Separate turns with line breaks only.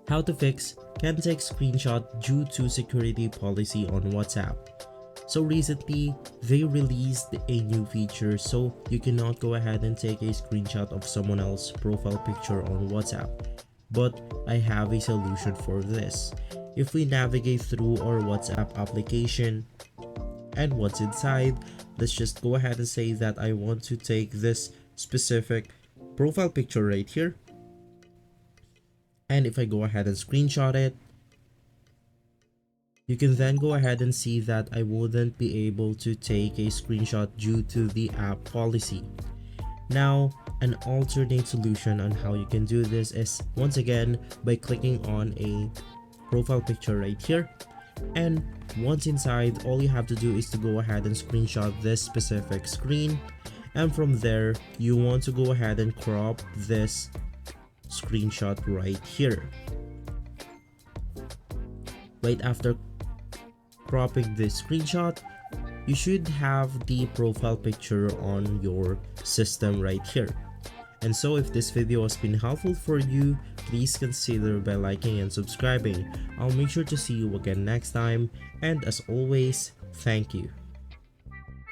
How to fix can't take screenshot due to security policy on WhatsApp. So recently, they released a new feature so you cannot go ahead and take a screenshot of someone else's profile picture on WhatsApp. But I have a solution for this. If we navigate through our WhatsApp application and what's inside, let's just go ahead and say that I want to take this specific profile picture right here. And if I go ahead and screenshot it, you can then go ahead and see that I wouldn't be able to take a screenshot due to the app policy. Now, an alternate solution on how you can do this is once again by clicking on a profile picture right here. And once inside, all you have to do is to go ahead and screenshot this specific screen. And from there, you want to go ahead and crop this screenshot right here. Right after cropping this screenshot, you should have the profile picture on your system right here. And so if this video has been helpful for you, please consider by liking and subscribing. I'll make sure to see you again next time, and as always, thank you.